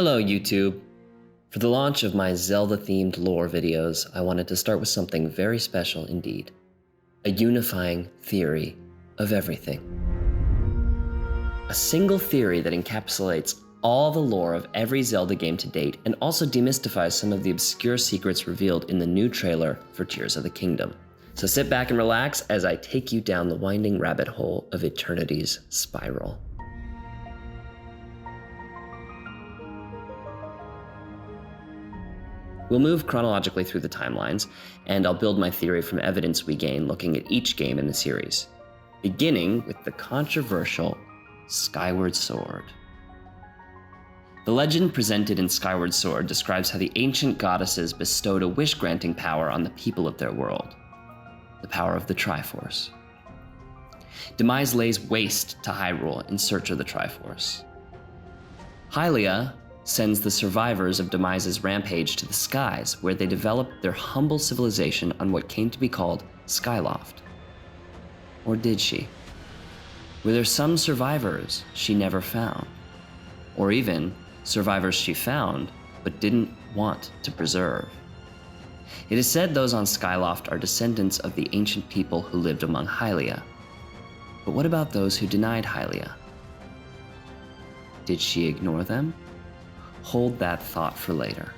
Hello YouTube! For the launch of my Zelda-themed lore videos, I wanted to start with something very special indeed. A unifying theory of everything. A single theory that encapsulates all the lore of every Zelda game to date and also demystifies some of the obscure secrets revealed in the new trailer for Tears of the Kingdom. So sit back and relax as I take you down the winding rabbit hole of eternity's spiral. We'll move chronologically through the timelines, and I'll build my theory from evidence we gain looking at each game in the series, beginning with the controversial Skyward Sword. The legend presented in Skyward Sword describes how the ancient goddesses bestowed a wish-granting power on the people of their world, the power of the Triforce. Demise lays waste to Hyrule in search of the Triforce. Hylia sends the survivors of Demise's rampage to the skies, where they developed their humble civilization on what came to be called Skyloft. Or did she? Were there some survivors she never found? Or even survivors she found, but didn't want to preserve? It is said those on Skyloft are descendants of the ancient people who lived among Hylia. But what about those who denied Hylia? Did she ignore them? Hold that thought for later.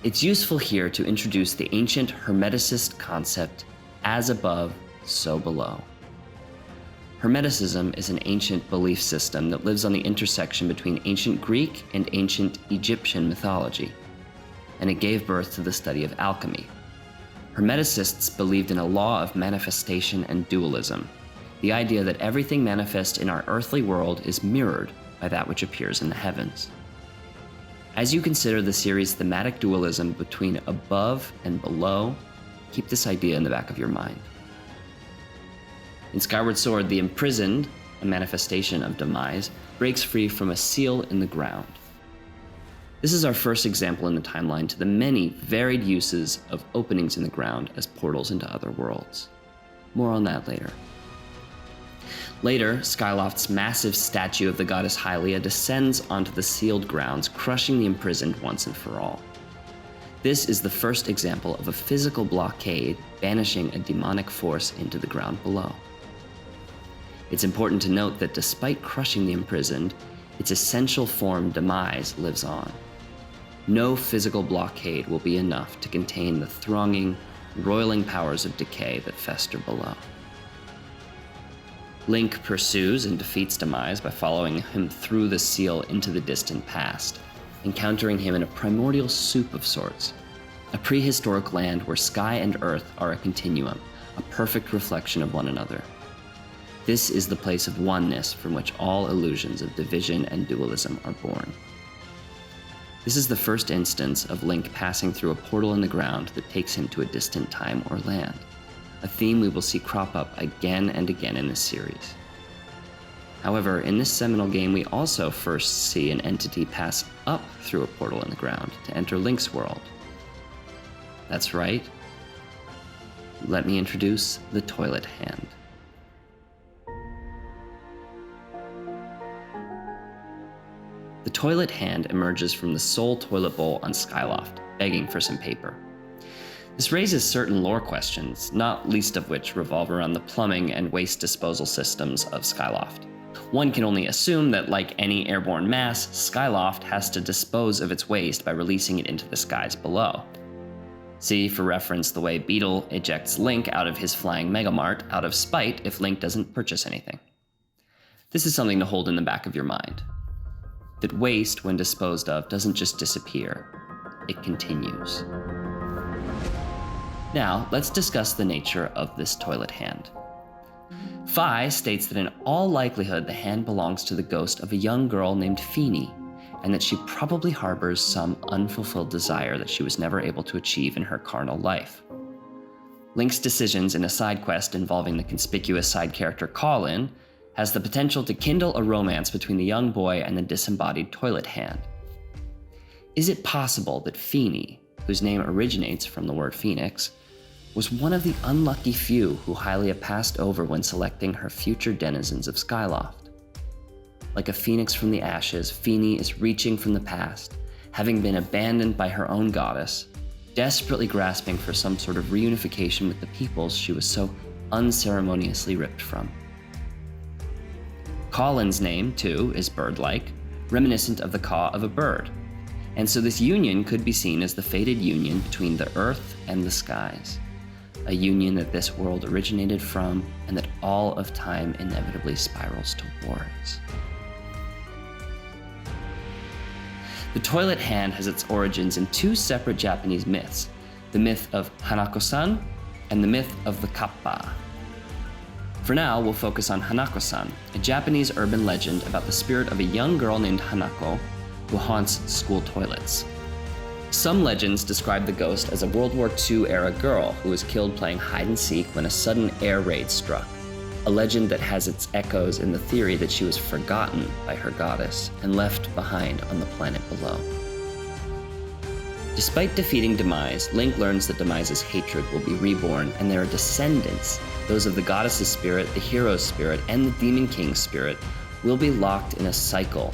It's useful here to introduce the ancient hermeticist concept, as above, so below. Hermeticism is an ancient belief system that lives on the intersection between ancient Greek and ancient Egyptian mythology, and it gave birth to the study of alchemy. Hermeticists believed in a law of manifestation and dualism, the idea that everything manifest in our earthly world is mirrored by that which appears in the heavens. As you consider the series' thematic dualism between above and below, keep this idea in the back of your mind. In Skyward Sword, the imprisoned, a manifestation of Demise, breaks free from a seal in the ground. This is our first example in the timeline to the many varied uses of openings in the ground as portals into other worlds. More on that later. Later, Skyloft's massive statue of the goddess Hylia descends onto the sealed grounds, crushing the imprisoned once and for all. This is the first example of a physical blockade banishing a demonic force into the ground below. It's important to note that despite crushing the imprisoned, its essential form Demise lives on. No physical blockade will be enough to contain the thronging, roiling powers of decay that fester below. Link pursues and defeats Demise by following him through the seal into the distant past, encountering him in a primordial soup of sorts, a prehistoric land where sky and earth are a continuum, a perfect reflection of one another. This is the place of oneness from which all illusions of division and dualism are born. This is the first instance of Link passing through a portal in the ground that takes him to a distant time or land, a theme we will see crop up again and again in this series. However, in this seminal game, we also first see an entity pass up through a portal in the ground to enter Link's world. That's right. Let me introduce the Toilet Hand. The Toilet Hand emerges from the sole toilet bowl on Skyloft, begging for some paper. This raises certain lore questions, not least of which revolve around the plumbing and waste disposal systems of Skyloft. One can only assume that, like any airborne mass, Skyloft has to dispose of its waste by releasing it into the skies below. See, for reference, the way Beetle ejects Link out of his flying Megamart out of spite if Link doesn't purchase anything. This is something to hold in the back of your mind. That waste, when disposed of, doesn't just disappear, it continues. Now, let's discuss the nature of this toilet hand. Fi states that in all likelihood the hand belongs to the ghost of a young girl named Feeny, and that she probably harbors some unfulfilled desire that she was never able to achieve in her carnal life. Link's decisions in a side quest involving the conspicuous side character Colin has the potential to kindle a romance between the young boy and the disembodied toilet hand. Is it possible that Feeny, whose name originates from the word phoenix, was one of the unlucky few who Hylia passed over when selecting her future denizens of Skyloft? Like a phoenix from the ashes, Fini is reaching from the past, having been abandoned by her own goddess, desperately grasping for some sort of reunification with the peoples she was so unceremoniously ripped from. Colin's name, too, is bird-like, reminiscent of the caw of a bird, and so this union could be seen as the fated union between the earth and the skies, a union that this world originated from and that all of time inevitably spirals towards. The toilet hand has its origins in two separate Japanese myths, the myth of Hanako-san and the myth of the kappa. For now, we'll focus on Hanako-san, a Japanese urban legend about the spirit of a young girl named Hanako who haunts school toilets. Some legends describe the ghost as a World War II era girl who was killed playing hide and seek when a sudden air raid struck, a legend that has its echoes in the theory that she was forgotten by her goddess and left behind on the planet below. Despite defeating Demise, Link learns that Demise's hatred will be reborn, and there are descendants, those of the goddess's spirit, the hero's spirit, and the demon king's spirit, will be locked in a cycle,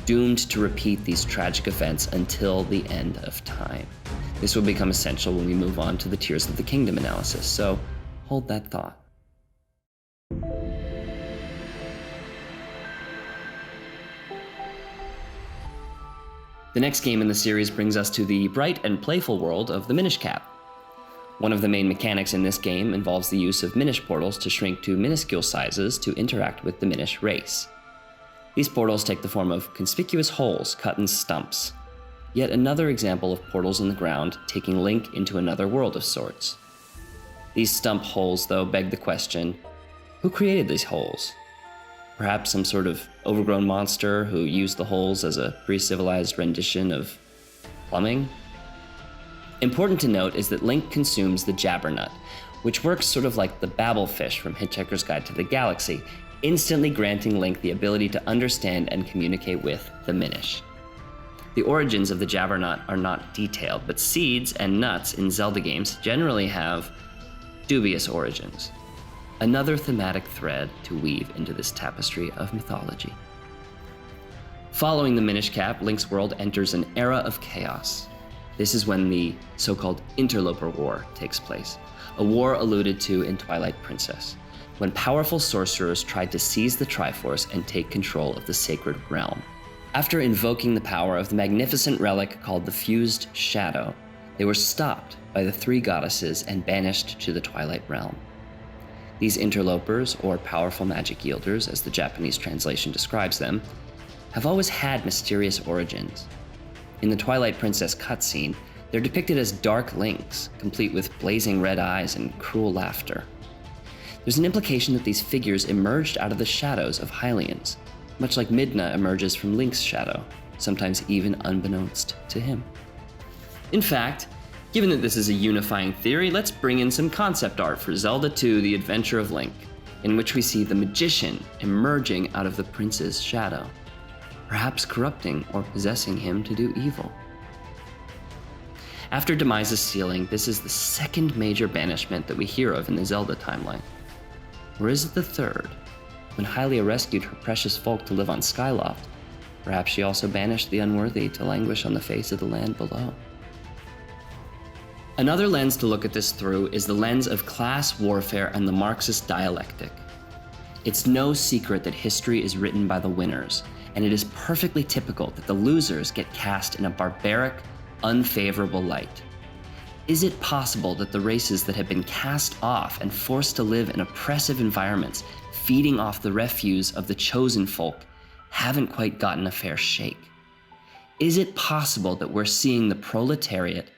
doomed to repeat these tragic events until the end of time. This will become essential when we move on to the Tears of the Kingdom analysis, so hold that thought. The next game in the series brings us to the bright and playful world of the Minish Cap. One of the main mechanics in this game involves the use of Minish portals to shrink to minuscule sizes to interact with the Minish race. These portals take the form of conspicuous holes cut in stumps. Yet another example of portals in the ground taking Link into another world of sorts. These stump holes, though, beg the question, who created these holes? Perhaps some sort of overgrown monster who used the holes as a pre-civilized rendition of plumbing? Important to note is that Link consumes the Jabbernut, which works sort of like the Babelfish from Hitchhiker's Guide to the Galaxy, instantly granting Link the ability to understand and communicate with the Minish. The origins of the Jabbernut are not detailed, but seeds and nuts in Zelda games generally have dubious origins. Another thematic thread to weave into this tapestry of mythology. Following the Minish Cap, Link's world enters an era of chaos. This is when the so-called Interloper War takes place, a war alluded to in Twilight Princess, when powerful sorcerers tried to seize the Triforce and take control of the sacred realm. After invoking the power of the magnificent relic called the Fused Shadow, they were stopped by the three goddesses and banished to the Twilight Realm. These interlopers, or powerful magic yielders as the Japanese translation describes them, have always had mysterious origins. In the Twilight Princess cutscene, they're depicted as dark lynx, complete with blazing red eyes and cruel laughter. There's an implication that these figures emerged out of the shadows of Hylians, much like Midna emerges from Link's shadow, sometimes even unbeknownst to him. In fact, given that this is a unifying theory, let's bring in some concept art for Zelda 2: The Adventure of Link, in which we see the magician emerging out of the prince's shadow, perhaps corrupting or possessing him to do evil. After Demise's sealing, this is the second major banishment that we hear of in the Zelda timeline. Or is it the third? When Hylia rescued her precious folk to live on Skyloft, perhaps she also banished the unworthy to languish on the face of the land below. Another lens to look at this through is the lens of class warfare and the Marxist dialectic. It's no secret that history is written by the winners, and it is perfectly typical that the losers get cast in a barbaric, unfavorable light. Is it possible that the races that have been cast off and forced to live in oppressive environments, feeding off the refuse of the chosen folk, haven't quite gotten a fair shake? Is it possible that we're seeing the proletariat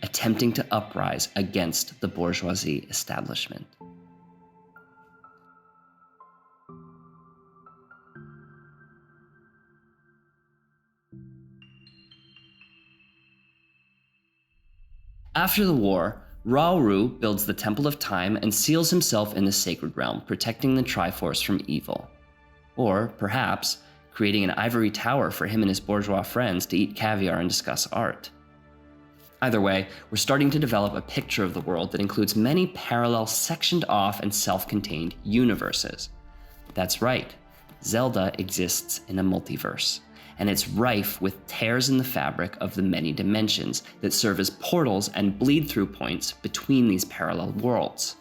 attempting to uprise against the bourgeoisie establishment? After the war, Rauru builds the Temple of Time and seals himself in the Sacred Realm, protecting the Triforce from evil. Or, perhaps, creating an ivory tower for him and his bourgeois friends to eat caviar and discuss art. Either way, we're starting to develop a picture of the world that includes many parallel, sectioned off, and self-contained universes. That's right, Zelda exists in a multiverse, and it's rife with tears in the fabric of the many dimensions that serve as portals and bleed-through points between these parallel worlds.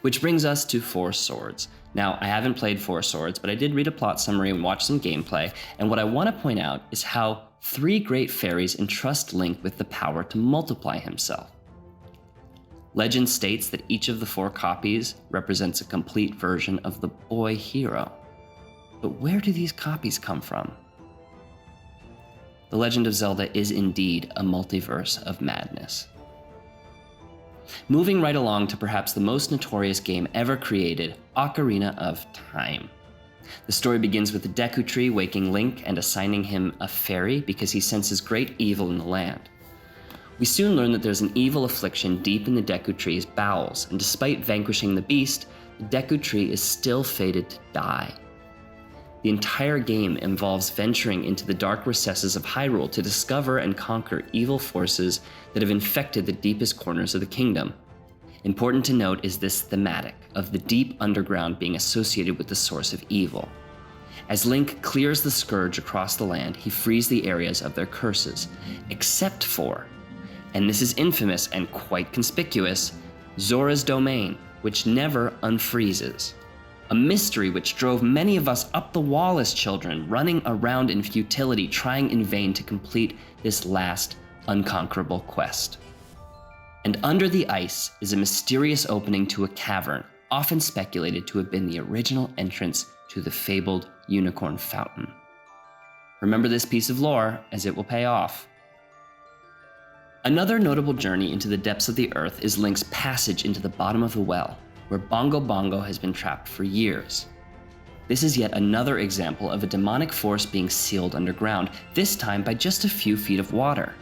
Which brings us to Four Swords. Now, I haven't played Four Swords, but I did read a plot summary and watch some gameplay, and what I want to point out is how 3 great fairies entrust Link with the power to multiply himself. Legend states that each of the 4 copies represents a complete version of the boy hero. But where do these copies come from? The Legend of Zelda is indeed a multiverse of madness. Moving right along to perhaps the most notorious game ever created, Ocarina of Time. The story begins with the Deku Tree waking Link and assigning him a fairy because he senses great evil in the land. We soon learn that there's an evil affliction deep in the Deku Tree's bowels, and despite vanquishing the beast, the Deku Tree is still fated to die. The entire game involves venturing into the dark recesses of Hyrule to discover and conquer evil forces that have infected the deepest corners of the kingdom. Important to note is this thematic of the deep underground being associated with the source of evil. As Link clears the scourge across the land, he frees the areas of their curses, except for, and this is infamous and quite conspicuous, Zora's domain, which never unfreezes. A mystery which drove many of us up the wall as children, running around in futility, trying in vain to complete this last unconquerable quest. And under the ice is a mysterious opening to a cavern, often speculated to have been the original entrance to the fabled unicorn fountain. Remember this piece of lore, as it will pay off. Another notable journey into the depths of the earth is Link's passage into the bottom of the well, where Bongo Bongo has been trapped for years. This is yet another example of a demonic force being sealed underground, this time by just a few feet of water.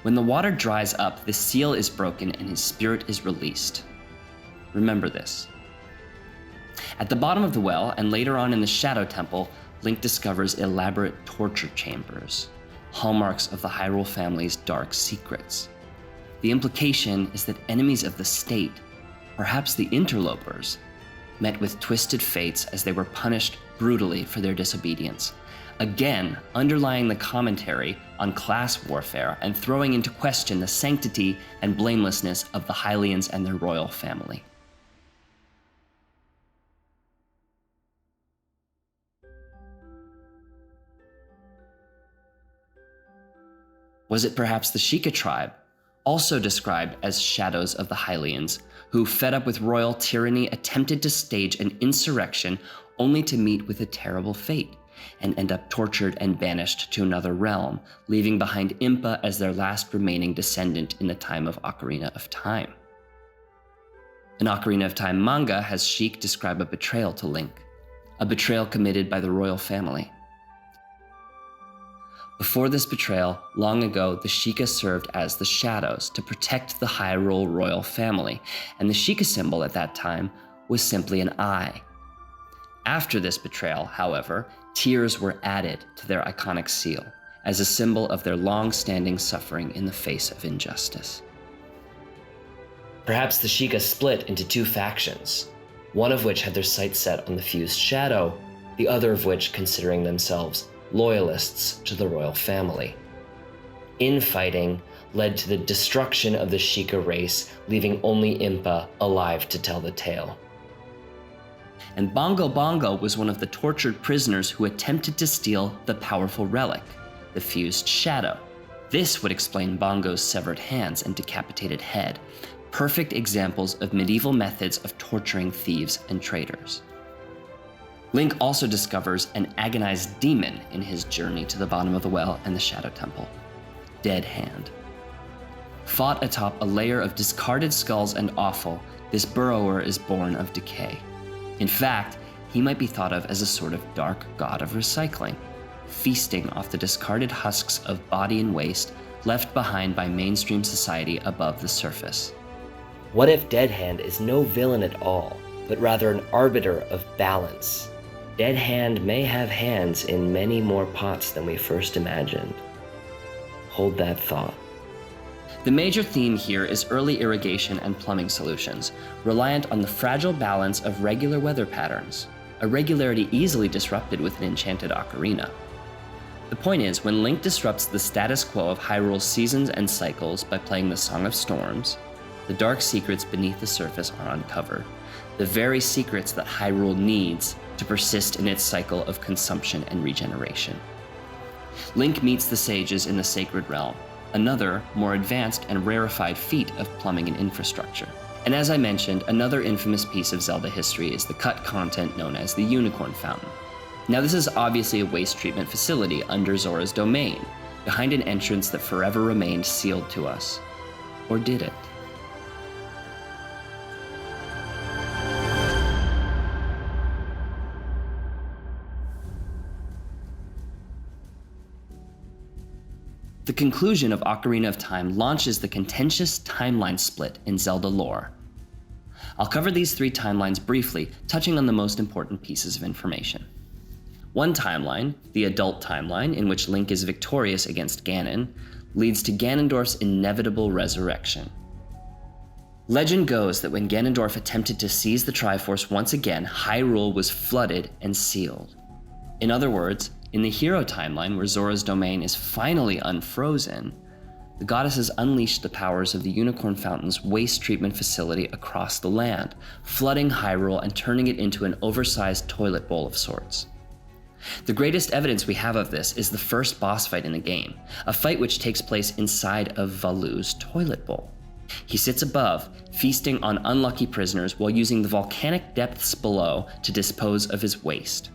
When the water dries up, the seal is broken and his spirit is released. Remember this. At the bottom of the well, and later on in the Shadow Temple, Link discovers elaborate torture chambers, hallmarks of the Hyrule family's dark secrets. The implication is that enemies of the state, perhaps the interlopers, met with twisted fates as they were punished brutally for their disobedience, again underlying the commentary on class warfare and throwing into question the sanctity and blamelessness of the Hylians and their royal family. Was it perhaps the Sheikah tribe, also described as shadows of the Hylians, who, fed up with royal tyranny, attempted to stage an insurrection only to meet with a terrible fate and end up tortured and banished to another realm, leaving behind Impa as their last remaining descendant in the time of Ocarina of Time? An Ocarina of Time manga has Sheik describe a betrayal to Link, a betrayal committed by the royal family. Before this betrayal, long ago, the Sheikah served as the shadows to protect the Hyrule royal family, and the Sheikah symbol at that time was simply an eye. After this betrayal, however, tears were added to their iconic seal as a symbol of their long-standing suffering in the face of injustice. Perhaps the Sheikah split into 2 factions, one of which had their sights set on the fused shadow, the other of which considering themselves loyalists to the royal family. Infighting led to the destruction of the Sheikah race, leaving only Impa alive to tell the tale. And Bongo Bongo was one of the tortured prisoners who attempted to steal the powerful relic, the fused shadow. This would explain Bongo's severed hands and decapitated head, perfect examples of medieval methods of torturing thieves and traitors. Link also discovers an agonized demon in his journey to the bottom of the well and the Shadow Temple, Dead Hand. Fought atop a layer of discarded skulls and offal, this burrower is born of decay. In fact, he might be thought of as a sort of dark god of recycling, feasting off the discarded husks of body and waste left behind by mainstream society above the surface. What if Dead Hand is no villain at all, but rather an arbiter of balance? Dead Hand may have hands in many more pots than we first imagined. Hold that thought. The major theme here is early irrigation and plumbing solutions, reliant on the fragile balance of regular weather patterns. a regularity easily disrupted with an enchanted ocarina. The point is, when Link disrupts the status quo of Hyrule's seasons and cycles by playing the Song of Storms, the dark secrets beneath the surface are uncovered, the very secrets that Hyrule needs to persist in its cycle of consumption and regeneration. Link meets the sages in the Sacred Realm, another, more advanced and rarefied feat of plumbing and infrastructure. And as I mentioned, another infamous piece of Zelda history is the cut content known as the Unicorn Fountain. Now this is obviously a waste treatment facility under Zora's domain, behind an entrance that forever remained sealed to us. Or did it? The conclusion of Ocarina of Time launches the contentious timeline split in Zelda lore. I'll cover these three timelines briefly, touching on the most important pieces of information. One timeline, the adult timeline, in which Link is victorious against Ganon, leads to Ganondorf's inevitable resurrection. Legend goes that when Ganondorf attempted to seize the Triforce once again, Hyrule was flooded and sealed. In other words, in the hero timeline, where Zora's domain is finally unfrozen, the goddesses unleashed the powers of the Unicorn Fountain's waste treatment facility across the land, flooding Hyrule and turning it into an oversized toilet bowl of sorts. The greatest evidence we have of this is the first boss fight in the game, a fight which takes place inside of Valu's toilet bowl. He sits above, feasting on unlucky prisoners while using the volcanic depths below to dispose of his waste.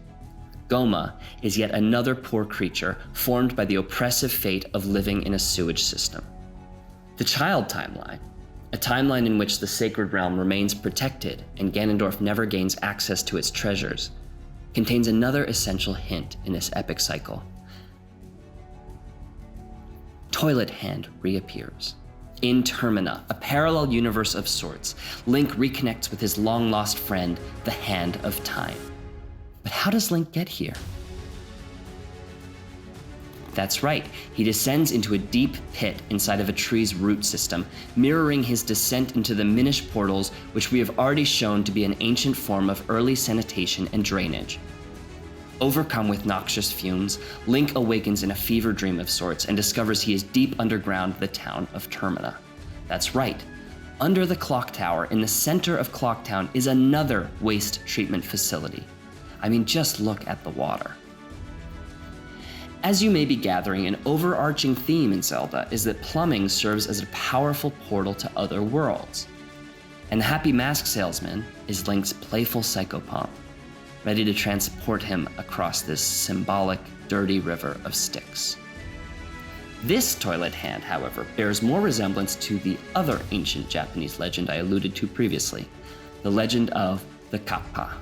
Goma is yet another poor creature formed by the oppressive fate of living in a sewage system. The child timeline, a timeline in which the Sacred Realm remains protected and Ganondorf never gains access to its treasures, contains another essential hint in this epic cycle. Toilet Hand reappears. In Termina, a parallel universe of sorts, Link reconnects with his long-lost friend, the Hand of Time. But how does Link get here? That's right, he descends into a deep pit inside of a tree's root system, mirroring his descent into the Minish portals, which we have already shown to be an ancient form of early sanitation and drainage. Overcome with noxious fumes, Link awakens in a fever dream of sorts and discovers he is deep underground the town of Termina. That's right, under the clock tower in the center of Clocktown is another waste treatment facility. I mean, just look at the water. As you may be gathering, an overarching theme in Zelda is that plumbing serves as a powerful portal to other worlds. And the Happy Mask Salesman is Link's playful psychopomp, ready to transport him across this symbolic, dirty river of Styx. This toilet hand, however, bears more resemblance to the other ancient Japanese legend I alluded to previously, the legend of the Kappa.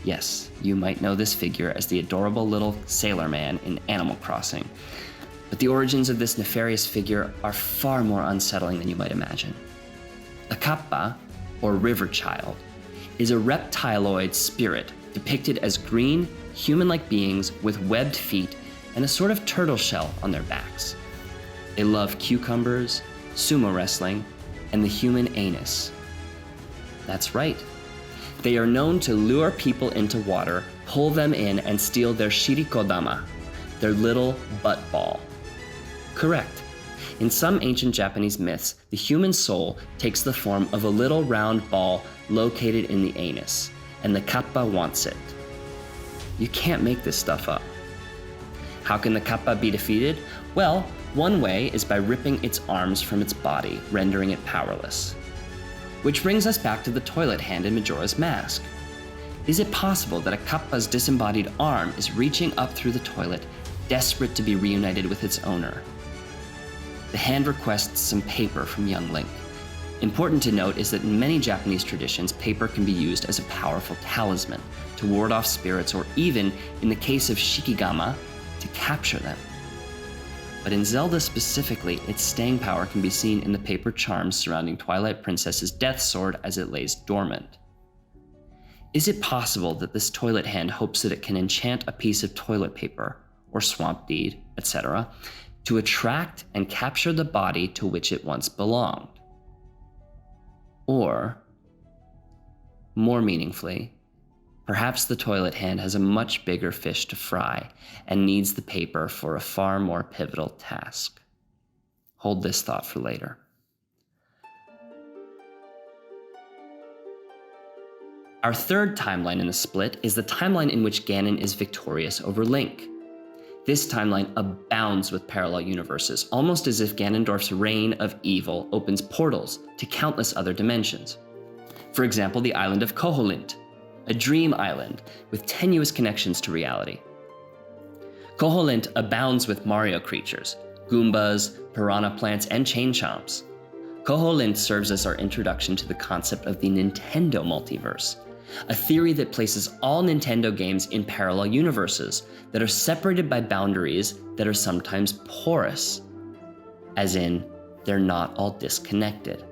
Yes, you might know this figure as the adorable little sailor man in Animal Crossing, but the origins of this nefarious figure are far more unsettling than you might imagine. A Kappa, or river child, is a reptiloid spirit depicted as green, human-like beings with webbed feet and a sort of turtle shell on their backs. They love cucumbers, sumo wrestling, and the human anus. That's right. They are known to lure people into water, pull them in, and steal their shirikodama, their little butt ball. Correct. In some ancient Japanese myths, the human soul takes the form of a little round ball located in the anus, and the kappa wants it. You can't make this stuff up. How can the kappa be defeated? Well, one way is by ripping its arms from its body, rendering it powerless. Which brings us back to the toilet hand in Majora's Mask. Is it possible that a kappa's disembodied arm is reaching up through the toilet, desperate to be reunited with its owner? The hand requests some paper from young Link. Important to note is that in many Japanese traditions, paper can be used as a powerful talisman to ward off spirits, or even, in the case of shikigama, to capture them. But in Zelda specifically, its staying power can be seen in the paper charms surrounding Twilight Princess's death sword as it lays dormant. Is it possible that this toilet hand hopes that it can enchant a piece of toilet paper, or swamp deed, etc., to attract and capture the body to which it once belonged? Or, more meaningfully, Perhaps the toilet hand has a much bigger fish to fry and needs the paper for a far more pivotal task. Hold this thought for later. Our third timeline in the split is the timeline in which Ganon is victorious over Link. This timeline abounds with parallel universes, almost as if Ganondorf's reign of evil opens portals to countless other dimensions. For example, the island of Koholint, a dream island with tenuous connections to reality. Koholint abounds with Mario creatures, Goombas, piranha plants, and chain chomps. Koholint serves as our introduction to the concept of the Nintendo multiverse, a theory that places all Nintendo games in parallel universes that are separated by boundaries that are sometimes porous, as in, they're not all disconnected.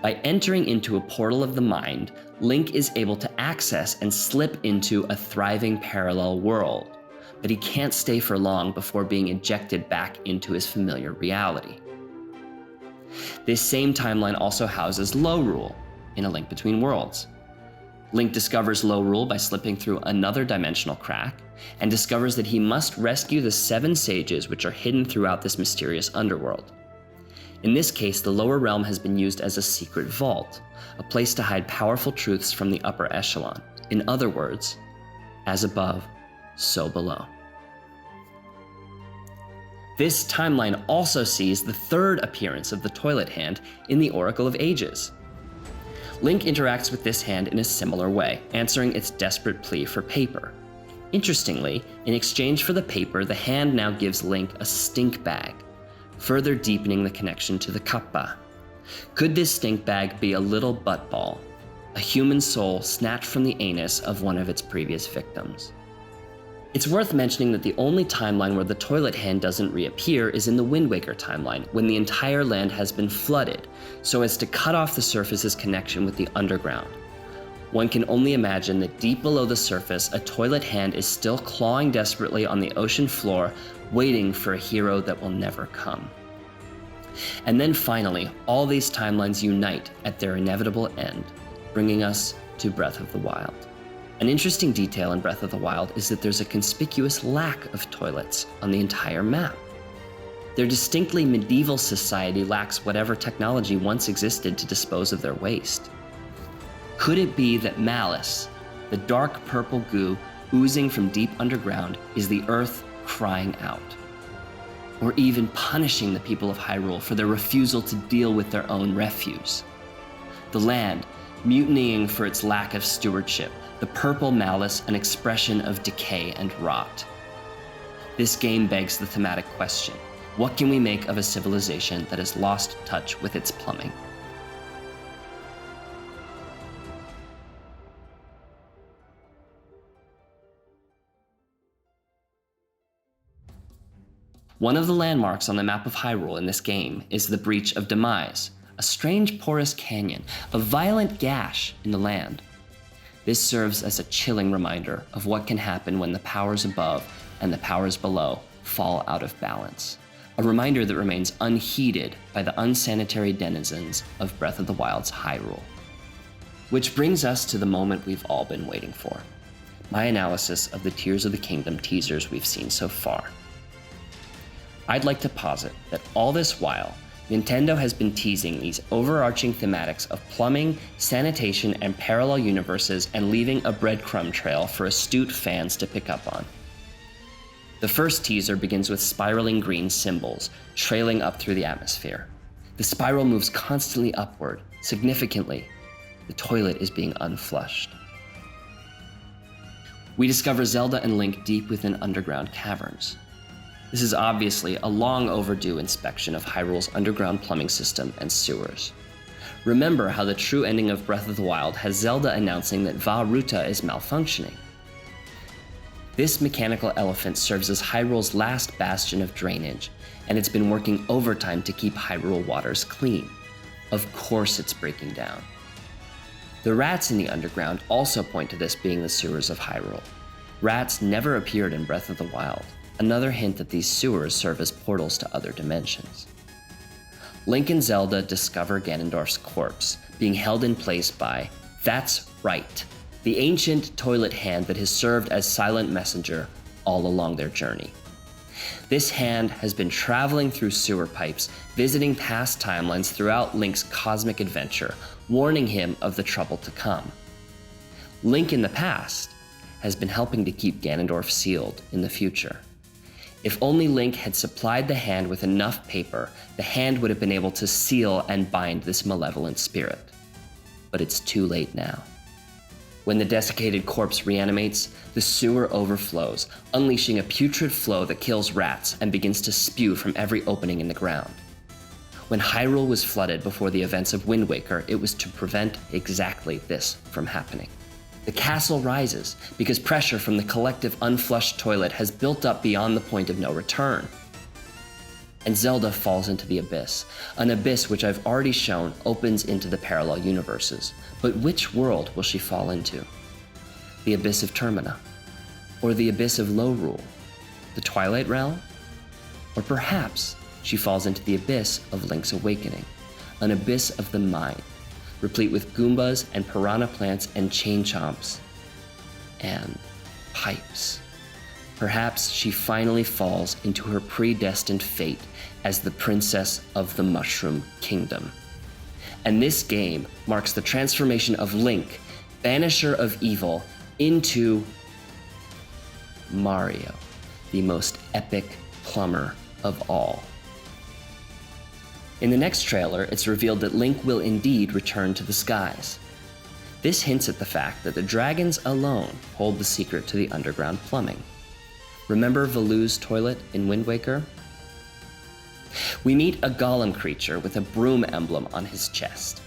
By entering into a portal of the mind, Link is able to access and slip into a thriving parallel world, but he can't stay for long before being ejected back into his familiar reality. This same timeline also houses Lorule in A Link Between Worlds. Link discovers Lorule by slipping through another dimensional crack, and discovers that he must rescue the 7 sages which are hidden throughout this mysterious underworld. In this case, the lower realm has been used as a secret vault, a place to hide powerful truths from the upper echelon. In other words, as above, so below. This timeline also sees the third appearance of the toilet hand in the Oracle of Ages. Link interacts with this hand in a similar way, answering its desperate plea for paper. Interestingly, in exchange for the paper, the hand now gives Link a stink bag, further deepening the connection to the kappa. Could this stink bag be a little butt ball, a human soul snatched from the anus of one of its previous victims? It's worth mentioning that the only timeline where the toilet hand doesn't reappear is in the Wind Waker timeline, when the entire land has been flooded, so as to cut off the surface's connection with the underground. One can only imagine that deep below the surface, a toilet hand is still clawing desperately on the ocean floor, waiting for a hero that will never come. And then finally, all these timelines unite at their inevitable end, bringing us to Breath of the Wild. An interesting detail in Breath of the Wild is that there's a conspicuous lack of toilets on the entire map. Their distinctly medieval society lacks whatever technology once existed to dispose of their waste. Could it be that malice, the dark purple goo oozing from deep underground, is the earth crying out? Or even punishing the people of Hyrule for their refusal to deal with their own refuse? The land, mutinying for its lack of stewardship, the purple malice an expression of decay and rot. This game begs the thematic question: what can we make of a civilization that has lost touch with its plumbing? One of the landmarks on the map of Hyrule in this game is the Breach of Demise, a strange porous canyon, a violent gash in the land. This serves as a chilling reminder of what can happen when the powers above and the powers below fall out of balance. A reminder that remains unheeded by the unsanitary denizens of Breath of the Wild's Hyrule. Which brings us to the moment we've all been waiting for. My analysis of the Tears of the Kingdom teasers we've seen so far. I'd like to posit that all this while, Nintendo has been teasing these overarching thematics of plumbing, sanitation, and parallel universes, and leaving a breadcrumb trail for astute fans to pick up on. The first teaser begins with spiraling green symbols trailing up through the atmosphere. The spiral moves constantly upward. Significantly, the toilet is being unflushed. We discover Zelda and Link deep within underground caverns. This is obviously a long overdue inspection of Hyrule's underground plumbing system and sewers. Remember how the true ending of Breath of the Wild has Zelda announcing that Vah Ruta is malfunctioning. This mechanical elephant serves as Hyrule's last bastion of drainage, and it's been working overtime to keep Hyrule waters clean. Of course it's breaking down. The rats in the underground also point to this being the sewers of Hyrule. Rats never appeared in Breath of the Wild. Another hint that these sewers serve as portals to other dimensions. Link and Zelda discover Ganondorf's corpse, being held in place by, that's right, the ancient toilet hand that has served as silent messenger all along their journey. This hand has been traveling through sewer pipes, visiting past timelines throughout Link's cosmic adventure, warning him of the trouble to come. Link in the past has been helping to keep Ganondorf sealed in the future. If only Link had supplied the hand with enough paper, the hand would have been able to seal and bind this malevolent spirit. But it's too late now. When the desiccated corpse reanimates, the sewer overflows, unleashing a putrid flow that kills rats and begins to spew from every opening in the ground. When Hyrule was flooded before the events of Wind Waker, it was to prevent exactly this from happening. The castle rises because pressure from the collective unflushed toilet has built up beyond the point of no return. And Zelda falls into the abyss, an abyss which I've already shown opens into the parallel universes. But which world will she fall into? The abyss of Termina? Or the abyss of Lorule? The Twilight Realm? Or perhaps she falls into the abyss of Link's Awakening, an abyss of the mind, replete with Goombas and piranha plants and chain chomps and pipes. Perhaps she finally falls into her predestined fate as the princess of the Mushroom Kingdom. And this game marks the transformation of Link, banisher of evil, into Mario, the most epic plumber of all. In the next trailer, it's revealed that Link will indeed return to the skies. This hints at the fact that the dragons alone hold the secret to the underground plumbing. Remember Valu's toilet in Wind Waker? We meet a golem creature with a broom emblem on his chest.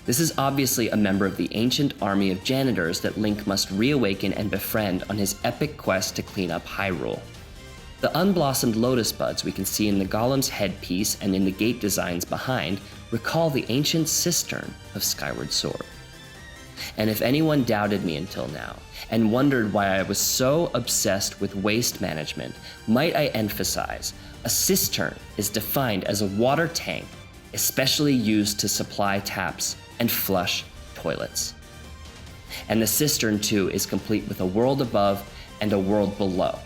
This is obviously a member of the ancient army of janitors that Link must reawaken and befriend on his epic quest to clean up Hyrule. The unblossomed lotus buds we can see in the golem's headpiece and in the gate designs behind recall the ancient cistern of Skyward Sword. And if anyone doubted me until now, and wondered why I was so obsessed with waste management, might I emphasize, a cistern is defined as a water tank, especially used to supply taps and flush toilets. And the cistern too is complete with a world above and a world below.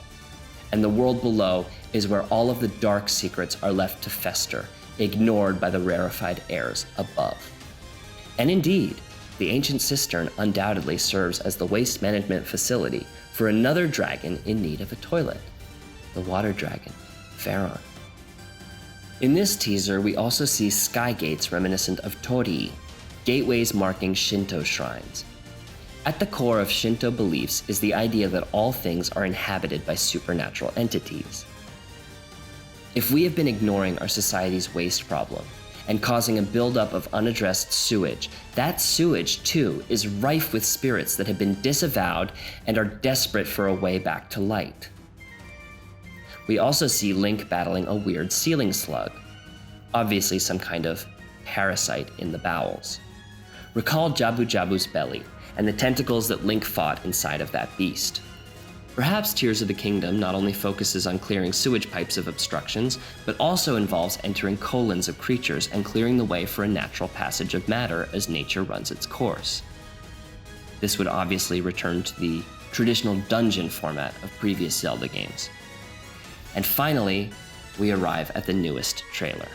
And the world below is where all of the dark secrets are left to fester, ignored by the rarefied airs above. And indeed, the ancient cistern undoubtedly serves as the waste management facility for another dragon in need of a toilet, the water dragon, Pharaon. In this teaser, we also see sky gates reminiscent of torii, gateways marking Shinto shrines. At the core of Shinto beliefs is the idea that all things are inhabited by supernatural entities. If we have been ignoring our society's waste problem, and causing a buildup of unaddressed sewage, that sewage, too, is rife with spirits that have been disavowed and are desperate for a way back to light. We also see Link battling a weird ceiling slug, obviously some kind of parasite in the bowels. Recall Jabu Jabu's belly and the tentacles that Link fought inside of that beast. Perhaps Tears of the Kingdom not only focuses on clearing sewage pipes of obstructions, but also involves entering colons of creatures and clearing the way for a natural passage of matter as nature runs its course. This would obviously return to the traditional dungeon format of previous Zelda games. And finally, we arrive at the newest trailer.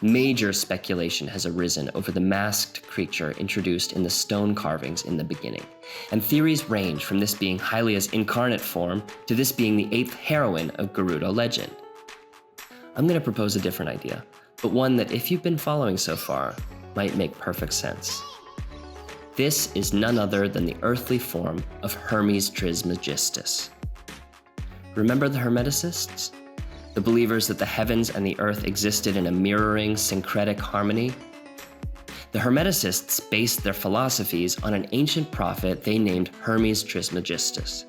Major speculation has arisen over the masked creature introduced in the stone carvings in the beginning, and theories range from this being Hylia's incarnate form to this being the 8th heroine of Gerudo legend. I'm going to propose a different idea, but one that if you've been following so far, might make perfect sense. This is none other than the earthly form of Hermes Trismegistus. Remember the Hermeticists? The believers that the heavens and the earth existed in a mirroring, syncretic harmony? The Hermeticists based their philosophies on an ancient prophet they named Hermes Trismegistus.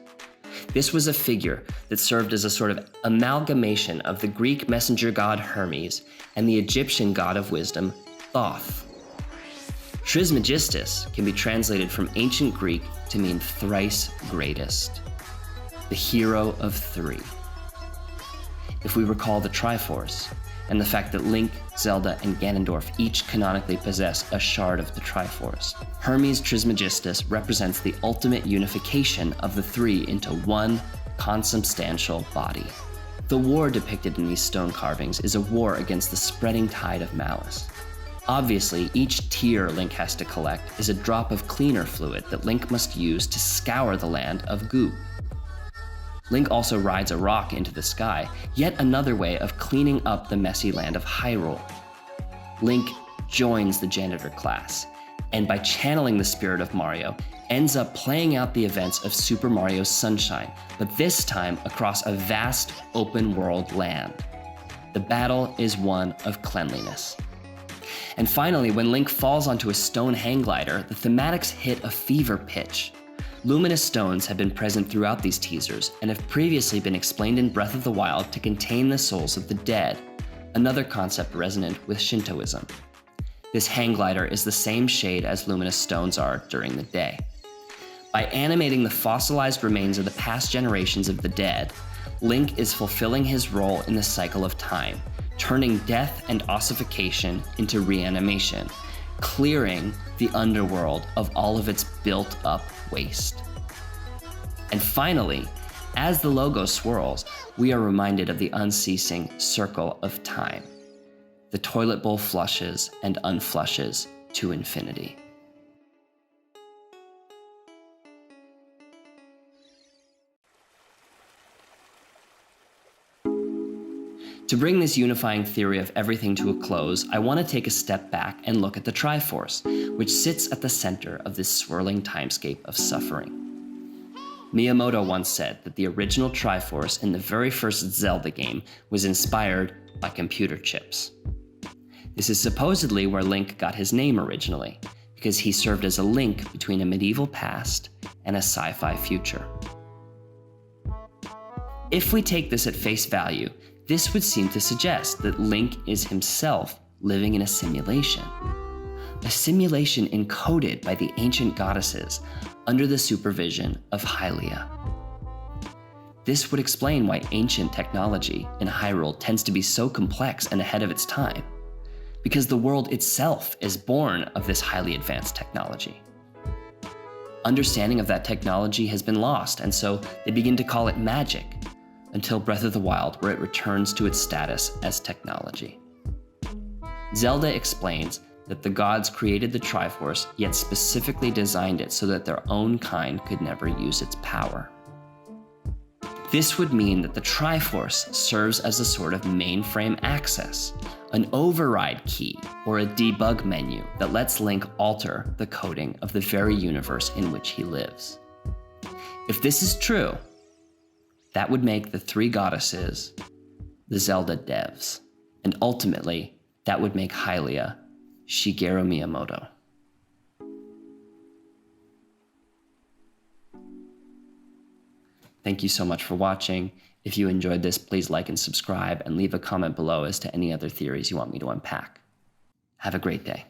This was a figure that served as a sort of amalgamation of the Greek messenger god Hermes and the Egyptian god of wisdom, Thoth. Trismegistus can be translated from ancient Greek to mean thrice greatest, the hero of three. If we recall the Triforce, and the fact that Link, Zelda, and Ganondorf each canonically possess a shard of the Triforce, Hermes Trismegistus represents the ultimate unification of the three into one consubstantial body. The war depicted in these stone carvings is a war against the spreading tide of malice. Obviously, each tear Link has to collect is a drop of cleaner fluid that Link must use to scour the land of goop. Link also rides a rock into the sky, yet another way of cleaning up the messy land of Hyrule. Link joins the janitor class, and by channeling the spirit of Mario, ends up playing out the events of Super Mario Sunshine, but this time across a vast open world land. The battle is one of cleanliness. And finally, when Link falls onto a stone hang glider, the thematics hit a fever pitch. Luminous stones have been present throughout these teasers and have previously been explained in Breath of the Wild to contain the souls of the dead, another concept resonant with Shintoism. This hang glider is the same shade as luminous stones are during the day. By animating the fossilized remains of the past generations of the dead, Link is fulfilling his role in the cycle of time, turning death and ossification into reanimation, clearing the underworld of all of its built-up waste. And finally, as the logo swirls, we are reminded of the unceasing circle of time. The toilet bowl flushes and unflushes to infinity. To bring this unifying theory of everything to a close, I want to take a step back and look at the Triforce, which sits at the center of this swirling timescape of suffering. Miyamoto once said that the original Triforce in the very first Zelda game was inspired by computer chips. This is supposedly where Link got his name originally, because he served as a link between a medieval past and a sci-fi future. If we take this at face value, this would seem to suggest that Link is himself living in a simulation encoded by the ancient goddesses under the supervision of Hylia. This would explain why ancient technology in Hyrule tends to be so complex and ahead of its time, because the world itself is born of this highly advanced technology. Understanding of that technology has been lost, and so they begin to call it magic, until Breath of the Wild, where it returns to its status as technology. Zelda explains that the gods created the Triforce, yet specifically designed it so that their own kind could never use its power. This would mean that the Triforce serves as a sort of mainframe access, an override key, or a debug menu that lets Link alter the coding of the very universe in which he lives. If this is true, that would make the three goddesses the Zelda devs, and ultimately, that would make Hylia Shigeru Miyamoto. Thank you so much for watching. If you enjoyed this, please like and subscribe, and leave a comment below as to any other theories you want me to unpack. Have a great day.